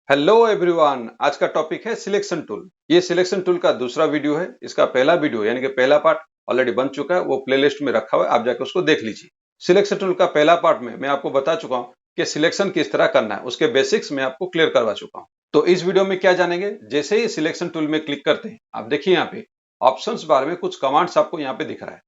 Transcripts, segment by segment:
Hello everyone. आज का topic है सिलेक्शन टूल। ये सिलेक्शन टूल का दूसरा वीडियो है। इसका पहला वीडियो यानी कि पहला पार्ट ऑलरेडी बन चुका है, वो प्लेलिस्ट में रखा हुआ है, आप जाकर उसको देख लीजिए। सिलेक्शन टूल का पहला पार्ट में मैं आपको बता चुका हूँ कि सिलेक्शन किस तरह करना है, उसके बेसिक्स में आपको क्लियर करवा चुका हूँ। तो इस वीडियो में क्या जानेंगे, जैसे ही सिलेक्शन टूल में क्लिक करते हैं आप देखिए यहाँ पे ऑप्शंस बार में कुछ कमांड्स आपको यहाँ पे दिख रहा है।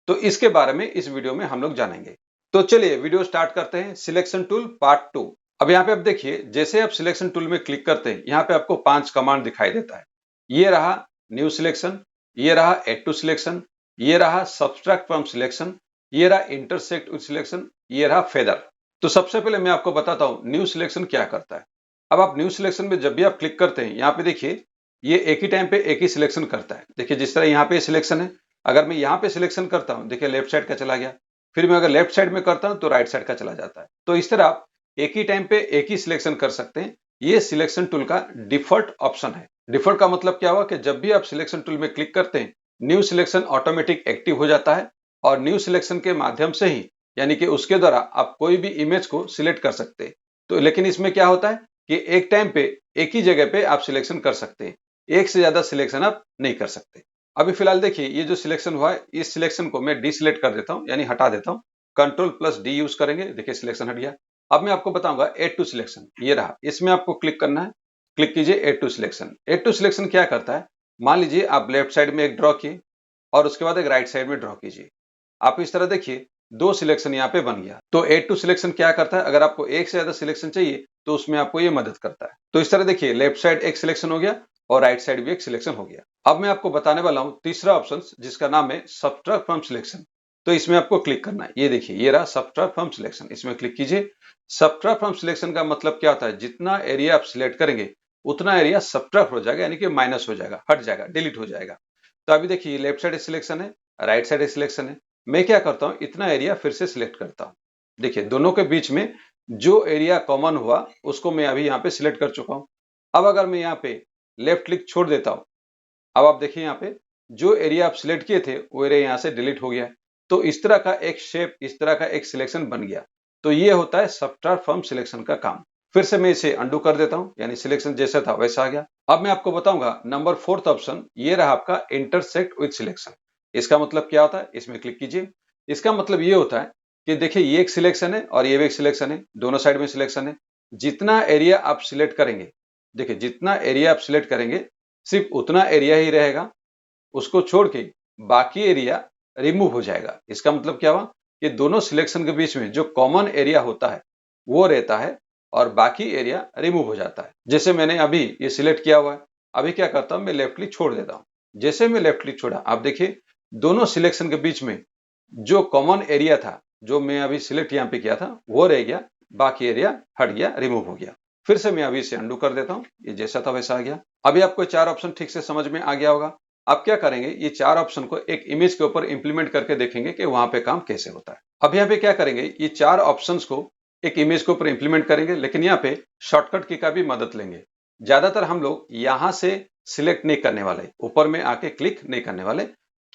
तो इसके बारे में इस वीडियो में हम लोग जानेंगे। तो चलिए वीडियो स्टार्ट करते हैं। Selection tool part 2। अब यहाँ पे आप देखिए, जैसे आप सिलेक्शन टूल में क्लिक करते हैं यहाँ पे आपको 5 कमांड दिखाई देता है। ये रहा न्यू सिलेक्शन, ये रहा एड टू सिलेक्शन, ये रहा सब्सट्रैक्ट फ्रॉम सिलेक्शन, ये रहा इंटरसेक्ट विद सिलेक्शन, ये रहा फेदर। तो सबसे पहले मैं आपको बताता हूँ न्यू सिलेक्शन क्या करता है। अब आप न्यू सिलेक्शन में जब भी आप क्लिक करते हैं यहाँ पे देखिए, ये एक ही टाइम पे एक ही सिलेक्शन करता है। देखिए जिस तरह यहाँ पे सिलेक्शन है, अगर मैं यहाँ पे सिलेक्शन करता हूँ देखिए लेफ्ट साइड का चला गया, फिर मैं अगर लेफ्ट साइड में करता हूँ तो राइट साइड का चला जाता है। तो इस तरह आप एक ही टाइम पे एक ही सिलेक्शन कर सकते हैं। ये सिलेक्शन टूल का डिफॉल्ट ऑप्शन है। डिफॉल्ट का मतलब क्या हुआ कि जब भी आप सिलेक्शन टूल में क्लिक करते हैं न्यू सिलेक्शन ऑटोमेटिक एक्टिव हो जाता है और न्यू सिलेक्शन के माध्यम से ही यानी कि उसके द्वारा आप कोई भी इमेज को सिलेक्ट कर सकते हैं। तो लेकिन इसमें क्या होता है कि एक टाइम पे एक ही जगह पे आप सिलेक्शन कर सकते हैं, एक से ज्यादा सिलेक्शन आप नहीं कर सकते। अभी फिलहाल देखिए ये जो सिलेक्शन हुआ है इस सिलेक्शन को मैं डिसलेक्ट कर देता हूं यानी हटा देता हूं। कंट्रोल प्लस डी यूज करेंगे, देखिए सिलेक्शन हट गया। अब मैं आपको बताऊंगा एड टू सिलेक्शन, ये रहा, इसमें आपको क्लिक करना है। क्लिक कीजिए add to selection. Add to selection क्या करता है, मान लीजिए आप लेफ्ट साइड में एक ड्रॉ किए और उसके बाद एक राइट साइड में ड्रॉ कीजिए। आप इस तरह देखिए दो सिलेक्शन यहाँ पे बन गया। तो एड टू सिलेक्शन क्या करता है, अगर आपको एक से ज्यादा सिलेक्शन चाहिए तो उसमें आपको ये मदद करता है। तो इस तरह देखिए लेफ्ट साइड एक सिलेक्शन हो गया और राइट साइड भी एक सिलेक्शन हो गया। अब मैं आपको बताने वाला हूं तीसरा ऑप्शन जिसका नाम है सब्ट्रैक्ट फ्रॉम सिलेक्शन। तो इसमें आपको क्लिक करना है। ये देखिए ये रहा सब्ट्रैक्ट फ्रॉम सिलेक्शन, इसमें क्लिक कीजिए। सब्ट्रैक्ट फ्रॉम सिलेक्शन का मतलब क्या होता है, जितना एरिया आप सिलेक्ट करेंगे उतना एरिया सब्ट्रैक्ट हो जाएगा यानी कि माइनस हो जाएगा, हट जाएगा, डिलीट हो जाएगा। तो अभी देखिए लेफ्ट साइड सिलेक्शन है, राइट साइड सिलेक्शन है। मैं क्या करता हूं, इतना एरिया फिर से सिलेक्ट करता हूं। देखिए दोनों के बीच में जो एरिया कॉमन हुआ उसको मैं अभी यहाँ पे सिलेक्ट कर चुका हूं। अब अगर मैं यहाँ पे लेफ्ट क्लिक छोड़ देता हूं, अब आप देखिए यहाँ पे जो एरिया आप सिलेक्ट किए थे वो एरिया यहाँ से डिलीट हो गया है। तो इस तरह का एक शेप, इस तरह का एक सिलेक्शन बन गया। तो ये होता है सब्ट्रैक्ट फ्रॉम सिलेक्शन का काम। फिर से मैं इसे अंडू कर देता हूं यानी सिलेक्शन जैसा था वैसा आ गया। अब मैं आपको बताऊंगा नंबर 4th ऑप्शन, ये रहा आपका इंटरसेक्ट विद सिलेक्शन। इसका मतलब क्या होता है, इसमें क्लिक कीजिए। इसका मतलब ये होता है कि देखिए ये एक सिलेक्शन है और ये भी एक सिलेक्शन है, दोनों साइड में सिलेक्शन है। जितना एरिया आप सिलेक्ट करेंगे, देखिए जितना एरिया आप सिलेक्ट करेंगे सिर्फ उतना एरिया ही रहेगा, उसको छोड़ के बाकी एरिया रिमूव हो जाएगा। इसका मतलब क्या हुआ कि दोनों सिलेक्शन के बीच में जो कॉमन एरिया होता है वो रहता है और बाकी एरिया रिमूव हो जाता है। जैसे मैंने अभी ये सिलेक्ट किया हुआ है, अभी क्या करता हूं मैं लेफ्ट क्लिक छोड़ देता हूं। जैसे मैं लेफ्ट क्लिक छोड़ा आप देखिए दोनों सिलेक्शन के बीच में जो कॉमन एरिया था, जो मैं अभी सिलेक्ट यहाँ पे किया था वो रह गया, बाकी एरिया हट गया, रिमूव हो गया। फिर से मैं अभी इसे अंडू कर देता हूँ, ये जैसा था वैसा आ गया। अभी आपको चार ऑप्शन ठीक से समझ में आ गया होगा। आप क्या करेंगे, ये चार ऑप्शन को एक इमेज के ऊपर इंप्लीमेंट करके देखेंगे कि वहां पे काम कैसे होता है। अब यहाँ पे क्या करेंगे, ये चार ऑप्शंस को एक इमेज के ऊपर इंप्लीमेंट करेंगे, लेकिन यहाँ पे शॉर्टकट की का भी मदद लेंगे। ज्यादातर हम लोग यहाँ से सिलेक्ट नहीं करने वाले, ऊपर में आके क्लिक नहीं करने वाले,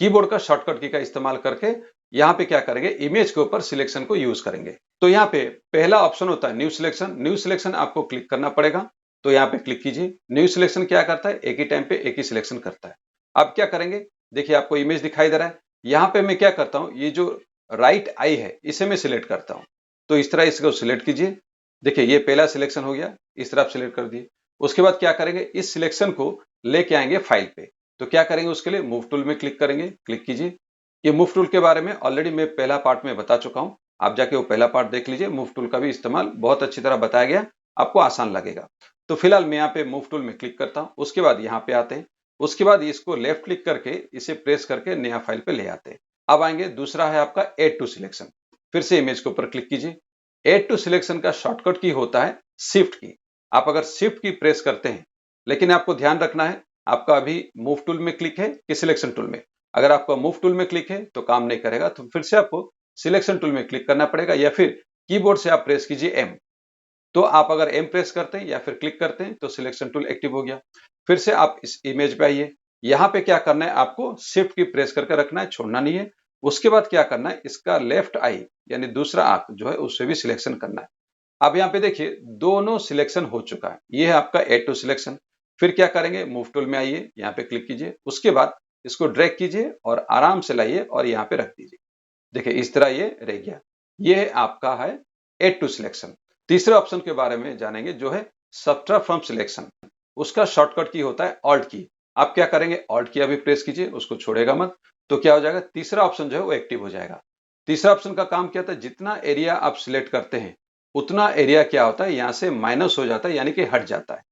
कीबोर्ड का शॉर्टकट की का इस्तेमाल करके यहाँ पे क्या करेंगे, इमेज के ऊपर सिलेक्शन को यूज करेंगे। तो यहाँ पे पहला ऑप्शन होता है न्यू सिलेक्शन। न्यू सिलेक्शन आपको क्लिक करना पड़ेगा, तो यहाँ पे क्लिक कीजिए। न्यू सिलेक्शन क्या करता है, एक ही टाइम पे एक ही सिलेक्शन करता है। अब क्या करेंगे, देखिए आपको इमेज दिखाई दे रहा है। यहाँ पे मैं क्या करता हूँ, ये जो राइट आई है इसे मैं सिलेक्ट करता हूँ। तो इस तरह इसको सिलेक्ट कीजिए। देखिए ये पहला सिलेक्शन हो गया, इस तरह आप सिलेक्ट कर दिए। उसके बाद क्या करेंगे, इस सिलेक्शन को लेके आएंगे फाइल पे। तो क्या करेंगे, उसके लिए मूव टूल में क्लिक करेंगे, क्लिक कीजिए। ये मूव टूल के बारे में ऑलरेडी मैं पहला पार्ट में बता चुका हूं, आप जाके वो पहला पार्ट देख लीजिए। मूव टूल का भी इस्तेमाल बहुत अच्छी तरह बताया गया, आपको आसान लगेगा। तो फिलहाल मैं यहाँ पे मूव टूल में क्लिक करता हूं। उसके बाद यहाँ पे आते हैं, उसके बाद इसको लेफ्ट क्लिक करके इसे प्रेस करके नया फाइल पे ले आते हैं। अब आएंगे, दूसरा है आपका एड टू सिलेक्शन। फिर से इमेज के ऊपर क्लिक कीजिए। एड टू सिलेक्शन का शॉर्टकट की होता है शिफ्ट की। आप अगर शिफ्ट की प्रेस करते हैं, लेकिन आपको ध्यान रखना है आपका अभी मूव टूल में क्लिक है कि सिलेक्शन टूल में। अगर आपका मूव टूल में क्लिक है तो काम नहीं करेगा, तो फिर से आपको सिलेक्शन टूल में क्लिक करना पड़ेगा या फिर कीबोर्ड से आप प्रेस कीजिए एम। तो आप अगर एम प्रेस करते हैं या फिर क्लिक करते हैं तो सिलेक्शन टूल एक्टिव हो गया। फिर से आप इस इमेज पे आइए। यहाँ पे क्या करना है, आपको शिफ्ट की प्रेस करके रखना है, छोड़ना नहीं है। उसके बाद क्या करना है, इसका लेफ्ट आई यानी दूसरा आंख जो है उससे भी सिलेक्शन करना है। अब यहाँ पे देखिए दोनों सिलेक्शन हो चुका है, ये है आपका A2 सिलेक्शन। फिर क्या करेंगे, मूव टूल में आइए, यहाँ पे क्लिक कीजिए, उसके बाद इसको ड्रैग कीजिए और आराम से लाइए और यहाँ पे रख दीजिए। देखिए इस तरह ये रह गया। ये आपका है A2 सिलेक्शन। तीसरे ऑप्शन के बारे में जानेंगे जो है सबट्रैक्ट फ्रॉम सिलेक्शन। उसका शॉर्टकट की होता है ऑल्ट की। आप क्या करेंगे, ऑल्ट की अभी प्रेस कीजिए, उसको छोड़ेगा मत, तो क्या हो जाएगा, तीसरा ऑप्शन जो है वो एक्टिव हो जाएगा। तीसरा ऑप्शन का काम क्या होता है, जितना एरिया आप सिलेक्ट करते हैं उतना एरिया क्या होता है यहाँ से माइनस हो जाता है, यानी कि हट जाता है।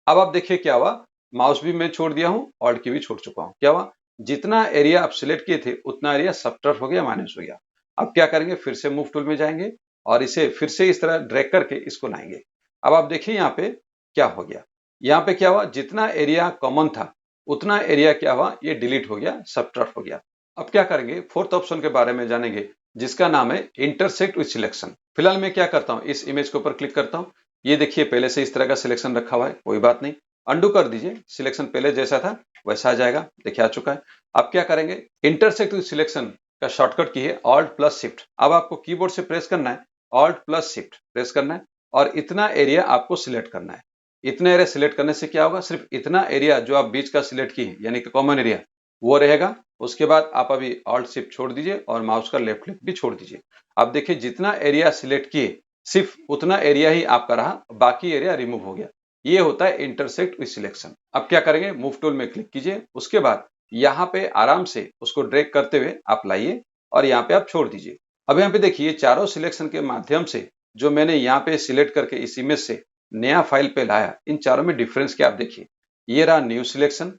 अब आप देखिए क्या हुआ, माउस भी मैं छोड़ दिया हूं, ऑल्ट की भी छोड़ चुका हूं, क्या हुआ, जितना एरिया आप सिलेक्ट किए थे उतना एरिया सबट्रैक्ट हो गया, माइनस हो गया। अब क्या करेंगे, फिर से मूव टूल में जाएंगे और इसे फिर से इस तरह ड्रैग करके इसको लाएंगे। अब आप देखिए यहाँ पे क्या हो गया, यहाँ पे क्या हुआ, जितना एरिया कॉमन था उतना एरिया क्या हुआ, ये डिलीट हो गया, सबट्रैक्ट हो गया। अब क्या करेंगे, फोर्थ ऑप्शन के बारे में जानेंगे जिसका नाम है इंटरसेक्ट विद सिलेक्शन। फिलहाल मैं क्या करता हूँ, इस इमेज के ऊपर क्लिक करता हूँ। ये देखिए पहले से इस तरह का सिलेक्शन रखा हुआ है, कोई बात नहीं, अंडू कर दीजिए, सिलेक्शन पहले जैसा था वैसा आ जाएगा, देखिए आ चुका है। अब क्या करेंगे, इंटरसेक्ट विद सिलेक्शन का शॉर्टकट की है ऑल्ट प्लस शिफ्ट। अब आपको कीबोर्ड से प्रेस करना है, ऑल्ट प्लस शिफ्ट प्रेस करना है और इतना एरिया आपको सिलेक्ट करना है। इतना एरिया सिलेक्ट करने से क्या होगा, सिर्फ इतना एरिया जो आप बीच का सिलेक्ट किए यानी कि कॉमन एरिया वो रहेगा। उसके बाद आप अभी ऑल्ट शिफ्ट छोड़ दीजिए और माउस का लेफ्ट क्लिक भी छोड़ दीजिए। अब देखिए जितना एरिया सिलेक्ट किए सिर्फ उतना एरिया ही आपका रहा, बाकी एरिया रिमूव हो गया। ये होता है इंटरसेक्ट विद सिलेक्शन। अब क्या करेंगे, मूव टूल में क्लिक कीजिए, उसके बाद यहाँ पे आराम से उसको ड्रैग करते हुए आप लाइए और यहाँ पे आप छोड़ दीजिए। अब यहाँ पे देखिए चारों सिलेक्शन के माध्यम से जो मैंने यहाँ पे सिलेक्ट करके इस इमेज से नया फाइल पे लाया, इन चारों में डिफरेंस क्या आप देखिए, ये रहा न्यू सिलेक्शन,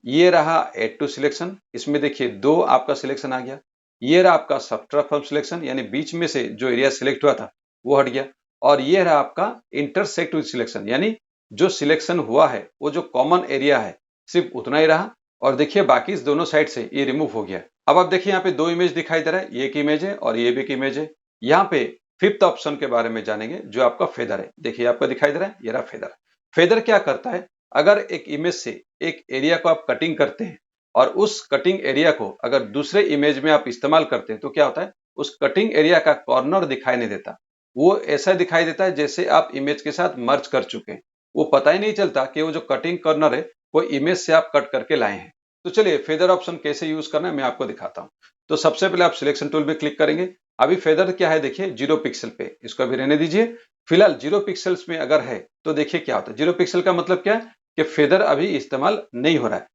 ये रहा एड टू सिलेक्शन, इसमें देखिए दो आपका सिलेक्शन आ गया। ये रहा आपका सबट्रैक्ट फ्रॉम सिलेक्शन, यानी बीच में से जो एरिया सिलेक्ट हुआ था वो हट गया। और ये रहा आपका इंटरसेक्ट विद सिलेक्शन, यानी जो सिलेक्शन हुआ है वो जो कॉमन एरिया है सिर्फ उतना ही रहा और देखिए बाकी इस दोनों साइड से ये रिमूव हो गया। अब आप देखिए यहाँ पे दो इमेज दिखाई दे रहा है, ये एक इमेज है और ये भी एक इमेज है। यहाँ पे फिफ्थ ऑप्शन के बारे में जानेंगे जो आपका फेदर है। देखिए आपको दिखाई दे रहा है, ये रहा फेदर। फेदर क्या करता है, अगर एक इमेज से एक एरिया को आप कटिंग करते हैं और उस कटिंग एरिया को अगर दूसरे इमेज में आप इस्तेमाल करते हैं तो क्या होता है, उस कटिंग एरिया का कॉर्नर दिखाई नहीं देता, वो ऐसा दिखाई देता है जैसे आप इमेज के साथ मर्ज कर चुके हैं। वो पता ही नहीं चलता कि वो जो कटिंग कॉर्नर है वो इमेज से आप कट करके लाए हैं। तो चलिए फेदर ऑप्शन कैसे यूज करना है मैं आपको दिखाता हूं। तो सबसे पहले आप सिलेक्शन टूल पे क्लिक करेंगे। अभी फेदर क्या है देखिए 0 पिक्सल पे, इसको अभी रहने दीजिए। फिलहाल 0 पिक्सल्स में अगर है तो देखिए क्या होता है, 0 पिक्सल का मतलब क्या है कि फेदर अभी इस्तेमाल नहीं हो रहा है।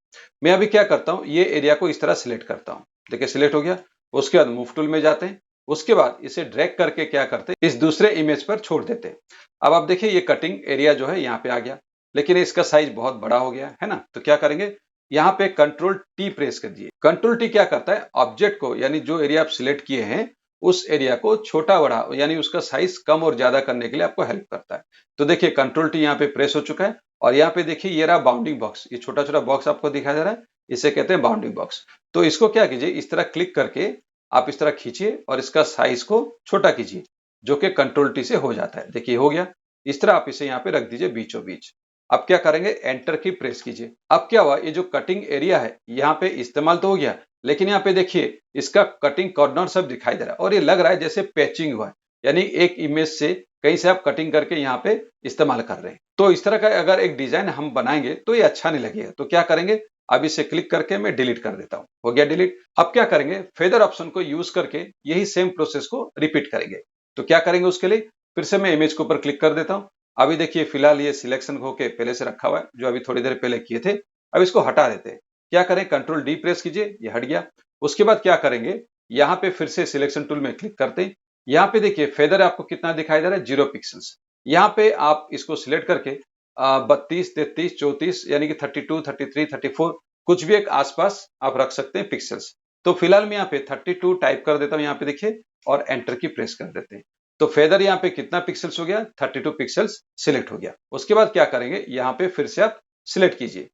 मैं अभी क्या करता हूं, ये एरिया को इस तरह सिलेक्ट करता हूं, देखिए सिलेक्ट हो गया। उसके बाद मूव टूल में जाते हैं, उसके बाद इसे ड्रैग करके क्या करते हैं, इस दूसरे इमेज पर छोड़ देते हैं। अब आप देखिए ये कटिंग एरिया जो है यहाँ पे आ गया, लेकिन इसका साइज बहुत बड़ा हो गया है ना। तो क्या करेंगे, यहाँ पे कंट्रोल टी प्रेस कर दिए। कंट्रोल टी क्या करता है, ऑब्जेक्ट को यानी जो एरिया आप सिलेक्ट किए हैं उस एरिया को छोटा बड़ा यानी उसका साइज कम और ज्यादा करने के लिए आपको हेल्प करता है। तो देखिए कंट्रोल टी यहाँ पे प्रेस हो चुका है और यहाँ पे देखिए ये रहा बाउंडिंग बॉक्स, ये छोटा छोटा बॉक्स आपको दिखाई दे रहा है, इसे कहते हैं बाउंडिंग बॉक्स। तो इसको क्या कीजिए, इस तरह क्लिक करके आप इस तरह खींचिए और इसका साइज को छोटा कीजिए, जो कि कंट्रोल टी से हो जाता है। देखिए हो गया, इस तरह आप इसे यहाँ पे रख दीजिए बीचों बीच। अब क्या करेंगे, एंटर की प्रेस कीजिए। अब क्या हुआ, ये जो कटिंग एरिया है यहाँ पे इस्तेमाल तो हो गया, लेकिन यहाँ पे देखिए इसका कटिंग कॉर्नर सब दिखाई दे रहा है और ये लग रहा है जैसे पैचिंग हुआ है, यानी एक इमेज से कहीं से आप कटिंग करके यहाँ पे इस्तेमाल कर रहे हैं। तो इस तरह का अगर एक डिजाइन हम बनाएंगे तो ये अच्छा नहीं लगेगा। तो क्या करेंगे, अब इसे क्लिक करके मैं डिलीट कर देता हूं, हो गया डिलीट। अब क्या करेंगे, फेदर ऑप्शन को यूज करके यही सेम प्रोसेस को रिपीट करेंगे। तो क्या करेंगे, उसके लिए फिर से मैं इमेज के ऊपर क्लिक कर देता हूं। अभी देखिए फिलहाल ये सिलेक्शन होके पहले से रखा हुआ है जो अभी थोड़ी देर पहले किए थे। अब इसको हटा देते हैं। क्या करें, कंट्रोल डी प्रेस कीजिए, ये हट गया। उसके बाद क्या करेंगे, यहाँ पे फिर से सिलेक्शन टूल में क्लिक करते हैं। यहाँ पे देखिए फेदर आपको कितना दिखाई दे रहा है, 0 पिक्सल्स। यहाँ पे आप इसको सिलेक्ट करके 32, 33, 34 यानी कि 32, 33, 34 कुछ भी एक आसपास आप रख सकते हैं पिक्सल्स। तो फिलहाल मैं यहाँ पे 32 टाइप कर देता हूँ, यहाँ पे देखिए, और एंटर की प्रेस कर देते हैं। तो फेदर यहाँ पे कितना पिक्सल्स हो गया, 32 पिक्सल्स सिलेक्ट हो गया। उसके बाद क्या करेंगे, यहाँ पे फिर से आप सिलेक्ट कीजिए,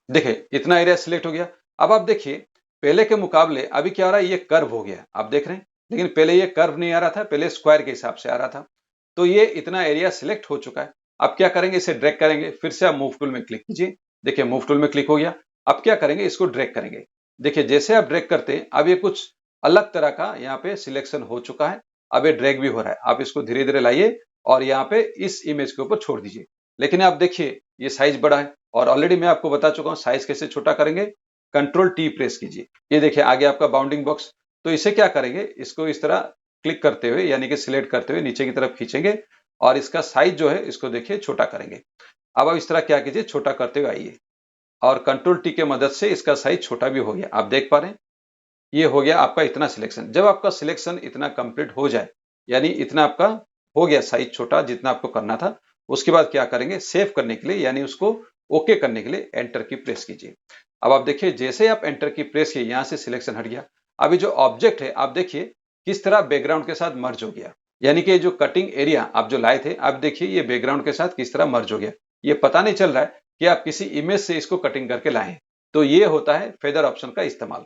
देखिए इतना एरिया सिलेक्ट हो गया। अब आप देखिए पहले के मुकाबले अभी क्या हो रहा है, ये कर्व हो गया, आप देख रहे हैं, लेकिन पहले ये कर्व नहीं आ रहा था, पहले स्क्वायर के हिसाब से आ रहा था। तो ये इतना एरिया सिलेक्ट हो चुका है। अब क्या करेंगे, इसे ड्रैग करेंगे, फिर से आप मूव टूल में क्लिक कीजिए, देखिए मूव टूल में क्लिक हो गया। अब क्या करेंगे, इसको ड्रैग करेंगे, देखिए जैसे आप ड्रैग करते हैं अब ये कुछ अलग तरह का यहाँ पे सिलेक्शन हो चुका है। अब ये ड्रैग भी हो रहा है, आप इसको धीरे धीरे लाइए और यहाँ पे इस इमेज के ऊपर छोड़ दीजिए। लेकिन आप देखिए ये साइज बड़ा है और ऑलरेडी मैं आपको बता चुका हूँ साइज कैसे छोटा करेंगे। कंट्रोल टी प्रेस कीजिए, ये देखिए आगे आपका बाउंडिंग बॉक्स। तो इसे क्या करेंगे, इसको इस तरह क्लिक करते हुए यानी कि सिलेक्ट करते हुए नीचे की तरफ खींचेंगे और इसका साइज जो है इसको देखिए छोटा करेंगे। अब आप इस तरह क्या कीजिए, छोटा करते हुए आइए और कंट्रोल टी के मदद से इसका साइज छोटा भी हो गया। आप देख पा रहे हैं ये हो गया आपका इतना सिलेक्शन। जब आपका सिलेक्शन इतना कंप्लीट हो जाए यानी इतना आपका हो गया साइज छोटा जितना आपको करना था, उसके बाद क्या करेंगे, सेव करने के लिए यानी उसको ओके करने के लिए एंटर की प्रेस कीजिए। अब आप देखिए जैसे आप एंटर की प्रेस किए यहां से सिलेक्शन हट गया। अभी जो ऑब्जेक्ट है आप देखिए किस तरह बैकग्राउंड के साथ मर्ज हो गया, यानी कि जो कटिंग एरिया आप जो लाए थे आप देखिए ये बैकग्राउंड के साथ किस तरह मर्ज हो गया। ये पता नहीं चल रहा है कि आप किसी इमेज से इसको कटिंग करके लाए। तो ये होता है फेदर ऑप्शन का इस्तेमाल।